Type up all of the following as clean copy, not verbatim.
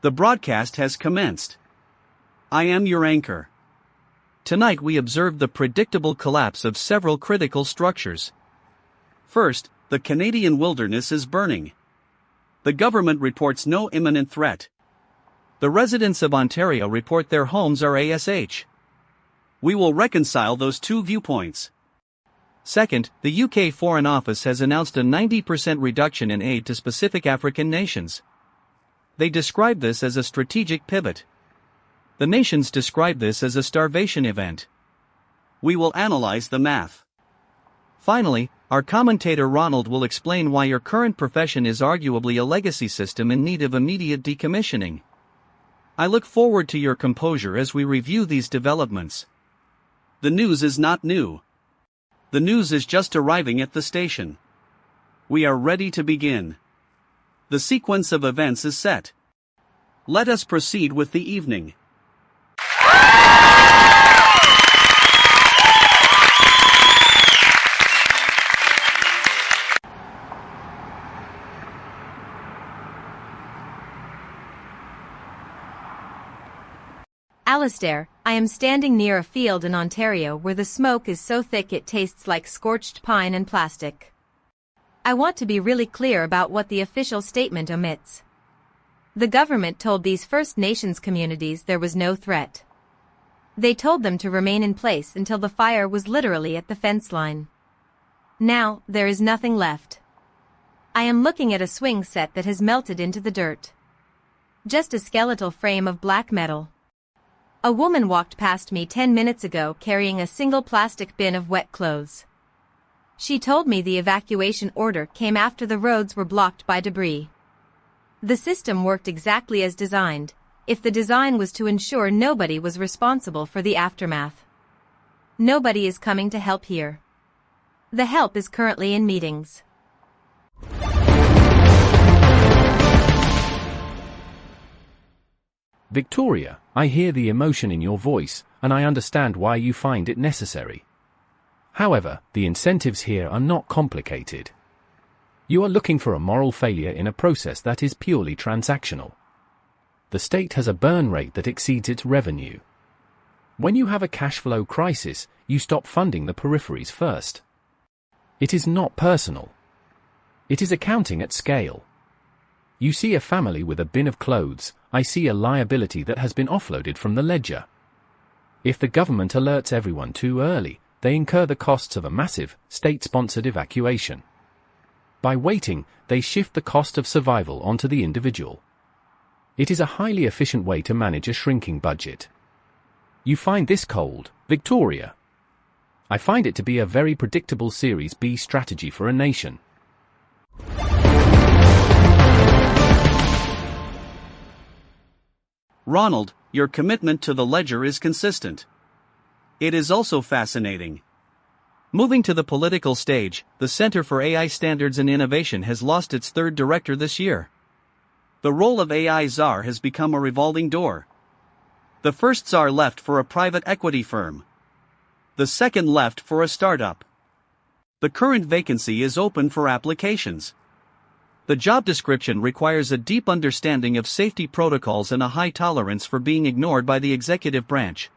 The broadcast has commenced. I am your anchor. Tonight we observed the predictable collapse of several critical structures. First, the Canadian wilderness is burning. The government reports no imminent threat. The residents of Ontario report their homes are ASH. We will reconcile those two viewpoints. Second, the UK Foreign Office has announced a 90% reduction in aid to specific African nations. They describe this as a strategic pivot. The nations describe this as a starvation event. We will analyze the math. Finally, our commentator Ronald will explain why your current profession is arguably a legacy system in need of immediate decommissioning. I look forward to your composure as we review these developments. The news is not new. The news is just arriving at the station. We are ready to begin. The sequence of events is set. Let us proceed with the evening. Alistair, I am standing near a field in Ontario where the smoke is so thick it tastes like scorched pine and plastic. I want to be really clear about what the official statement omits. The government told these First Nations communities there was no threat. They told them to remain in place until the fire was literally at the fence line. Now, there is nothing left. I am looking at a swing set that has melted into the dirt. Just a skeletal frame of black metal. A woman walked past me 10 minutes ago carrying a single plastic bin of wet clothes. She told me the evacuation order came after the roads were blocked by debris. The system worked exactly as designed, if the design was to ensure nobody was responsible for the aftermath. Nobody is coming to help here. The help is currently in meetings. Victoria, I hear the emotion in your voice, and I understand why you find it necessary. However, the incentives here are not complicated. You are looking for a moral failure in a process that is purely transactional. The state has a burn rate that exceeds its revenue. When you have a cash flow crisis, you stop funding the peripheries first. It is not personal. It is accounting at scale. You see a family with a bin of clothes, I see a liability that has been offloaded from the ledger. If the government alerts everyone too early, they incur the costs of a massive, state-sponsored evacuation. By waiting, they shift the cost of survival onto the individual. It is a highly efficient way to manage a shrinking budget. You find this cold, Victoria. I find it to be a very predictable Series B strategy for a nation. Ronald, your commitment to the ledger is consistent. It is also fascinating. Moving to the political stage, the Center for AI Standards and Innovation has lost its third director this year. The role of AI czar has become a revolving door. The first czar left for a private equity firm. The second left for a startup. The current vacancy is open for applications. The job description requires a deep understanding of safety protocols and a high tolerance for being ignored by the executive branch.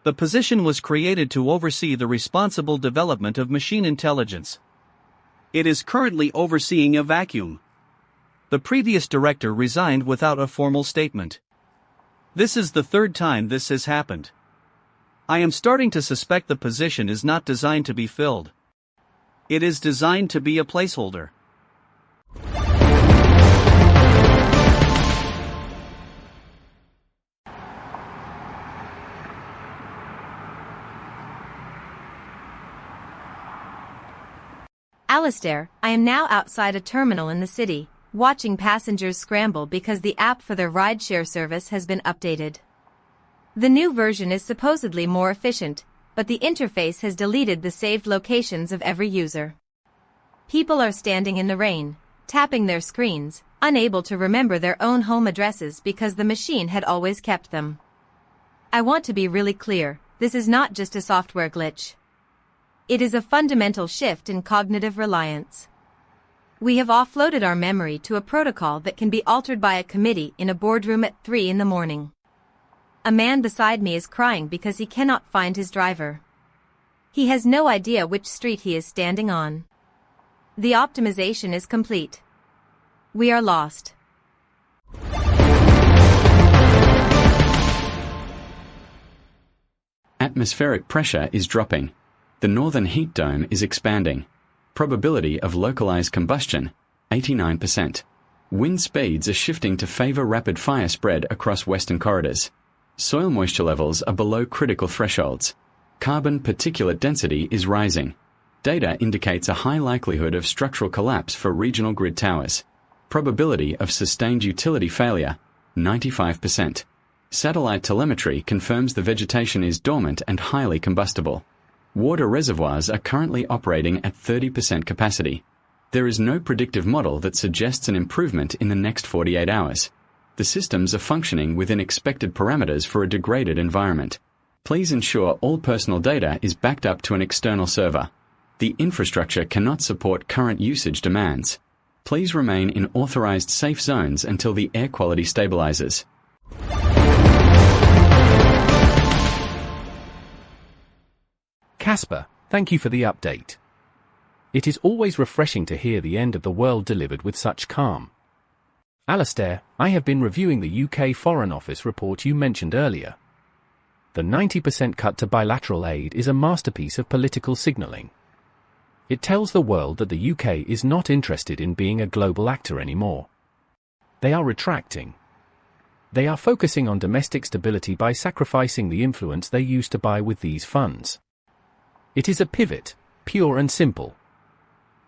The position was created to oversee the responsible development of machine intelligence. It is currently overseeing a vacuum. The previous director resigned without a formal statement. This is the third time this has happened. I am starting to suspect the position is not designed to be filled. It is designed to be a placeholder. Alistair, I am now outside a terminal in the city, watching passengers scramble because the app for their rideshare service has been updated. The new version is supposedly more efficient, but the interface has deleted the saved locations of every user. People are standing in the rain, tapping their screens, unable to remember their own home addresses because the machine had always kept them. I want to be really clear, this is not just a software glitch. It is a fundamental shift in cognitive reliance. We have offloaded our memory to a protocol that can be altered by a committee in a boardroom at 3 in the morning. A man beside me is crying because he cannot find his driver. He has no idea which street he is standing on. The optimization is complete. We are lost. Atmospheric pressure is dropping. The northern heat dome is expanding. Probability of localized combustion, 89%. Wind speeds are shifting to favor rapid fire spread across western corridors. Soil moisture levels are below critical thresholds. Carbon particulate density is rising. Data indicates a high likelihood of structural collapse for regional grid towers. Probability of sustained utility failure, 95%. Satellite telemetry confirms the vegetation is dormant and highly combustible. Water reservoirs are currently operating at 30% capacity. There is no predictive model that suggests an improvement in the next 48 hours. The systems are functioning within expected parameters for a degraded environment. Please ensure all personal data is backed up to an external server. The infrastructure cannot support current usage demands. Please remain in authorized safe zones until the air quality stabilizes. Casper, thank you for the update. It is always refreshing to hear the end of the world delivered with such calm. Alistair, I have been reviewing the UK Foreign Office report you mentioned earlier. The 90% cut to bilateral aid is a masterpiece of political signalling. It tells the world that the UK is not interested in being a global actor anymore. They are retracting. They are focusing on domestic stability by sacrificing the influence they used to buy with these funds. It is a pivot, pure and simple.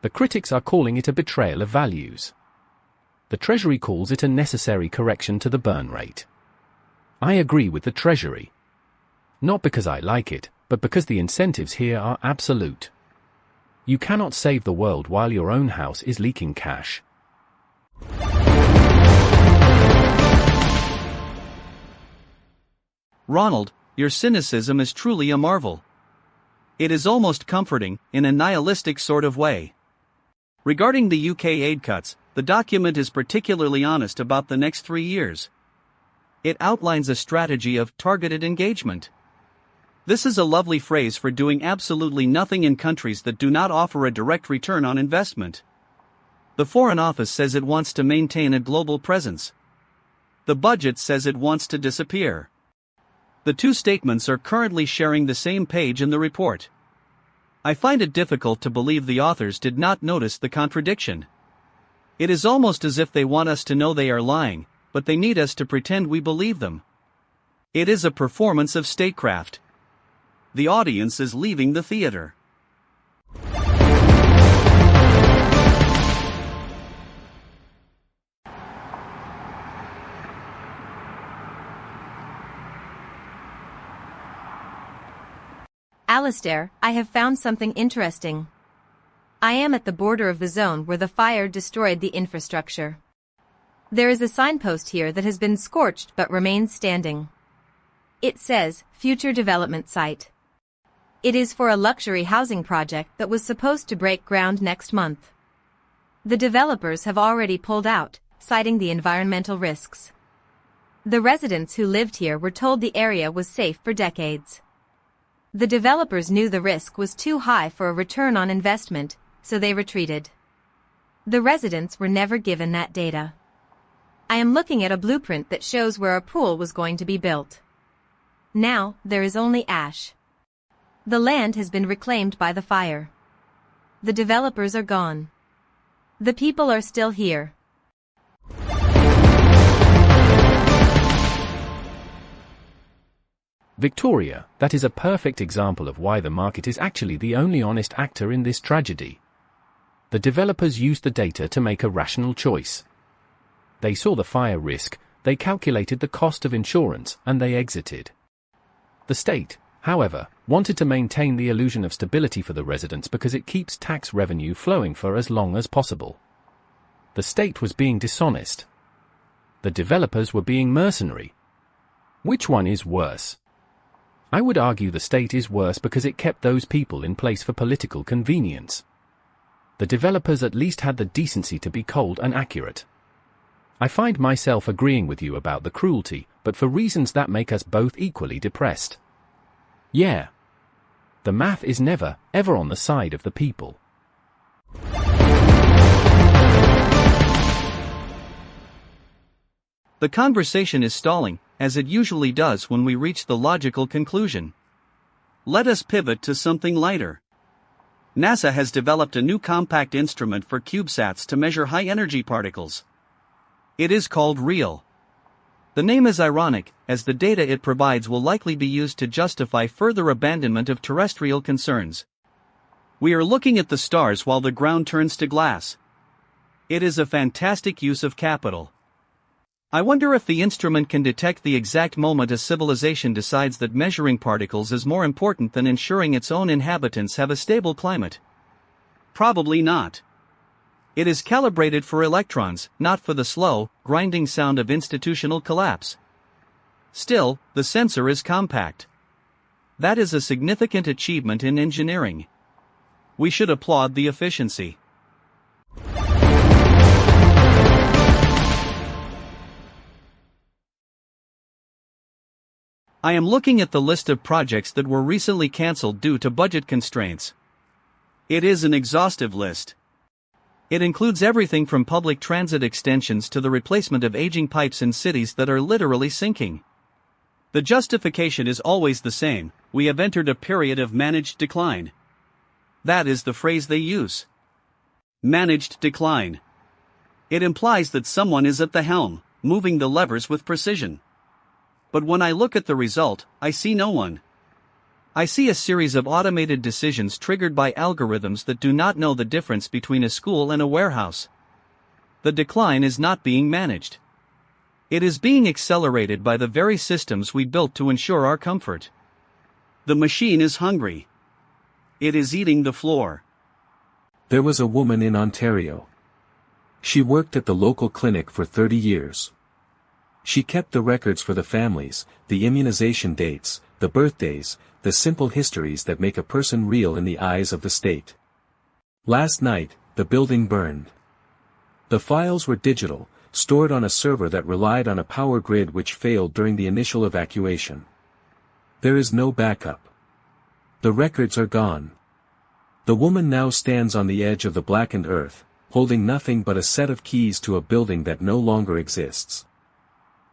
The critics are calling it a betrayal of values. The Treasury calls it a necessary correction to the burn rate. I agree with the Treasury. Not because I like it, but because the incentives here are absolute. You cannot save the world while your own house is leaking cash. Ronald, your cynicism is truly a marvel. It is almost comforting, in a nihilistic sort of way. Regarding the UK aid cuts, the document is particularly honest about the next 3 years. It outlines a strategy of targeted engagement. This is a lovely phrase for doing absolutely nothing in countries that do not offer a direct return on investment. The Foreign Office says it wants to maintain a global presence. The budget says it wants to disappear. The two statements are currently sharing the same page in the report. I find it difficult to believe the authors did not notice the contradiction. It is almost as if they want us to know they are lying, but they need us to pretend we believe them. It is a performance of statecraft. The audience is leaving the theater. Alistair, I have found something interesting. I am at the border of the zone where the fire destroyed the infrastructure. There is a signpost here that has been scorched but remains standing. It says, Future Development Site. It is for a luxury housing project that was supposed to break ground next month. The developers have already pulled out, citing the environmental risks. The residents who lived here were told the area was safe for decades. The developers knew the risk was too high for a return on investment, so they retreated. The residents were never given that data. I am looking at a blueprint that shows where a pool was going to be built. Now, there is only ash. The land has been reclaimed by the fire. The developers are gone. The people are still here. Victoria, that is a perfect example of why the market is actually the only honest actor in this tragedy. The developers used the data to make a rational choice. They saw the fire risk, they calculated the cost of insurance, and they exited. The state, however, wanted to maintain the illusion of stability for the residents because it keeps tax revenue flowing for as long as possible. The state was being dishonest. The developers were being mercenary. Which one is worse? I would argue the state is worse because it kept those people in place for political convenience. the developers at least had the decency to be cold and accurate. I find myself agreeing with you about the cruelty, but for reasons that make us both equally depressed. Yeah. The math is never, ever on the side of the people. The conversation is stalling, as it usually does when we reach the logical conclusion. Let us pivot to something lighter. NASA has developed a new compact instrument for CubeSats to measure high-energy particles. It is called REAL. The name is ironic, as the data it provides will likely be used to justify further abandonment of terrestrial concerns. We are looking at the stars while the ground turns to glass. It is a fantastic use of capital. I wonder if the instrument can detect the exact moment a civilization decides that measuring particles is more important than ensuring its own inhabitants have a stable climate. Probably not. It is calibrated for electrons, not for the slow, grinding sound of institutional collapse. Still, the sensor is compact. That is a significant achievement in engineering. We should applaud the efficiency. I am looking at the list of projects that were recently cancelled due to budget constraints. It is an exhaustive list. It includes everything from public transit extensions to the replacement of aging pipes in cities that are literally sinking. The justification is always the same: we have entered a period of managed decline. That is the phrase they use. Managed decline. It implies that someone is at the helm, moving the levers with precision. But when I look at the result, I see no one. I see a series of automated decisions triggered by algorithms that do not know the difference between a school and a warehouse. The decline is not being managed. It is being accelerated by the very systems we built to ensure our comfort. The machine is hungry. It is eating the floor. There was a woman in Ontario. She worked at the local clinic for 30 years. She kept the records for the families, the immunization dates, the birthdays, the simple histories that make a person real in the eyes of the state. Last night, the building burned. The files were digital, stored on a server that relied on a power grid which failed during the initial evacuation. There is no backup. The records are gone. The woman now stands on the edge of the blackened earth, holding nothing but a set of keys to a building that no longer exists.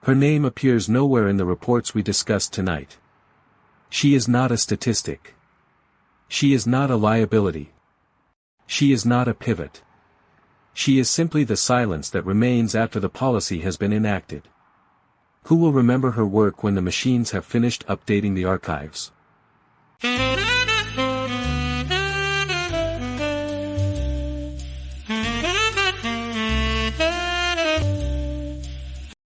Her name appears nowhere in the reports we discussed tonight. She is not a statistic. She is not a liability. She is not a pivot. She is simply the silence that remains after the policy has been enacted. Who will remember her work when the machines have finished updating the archives?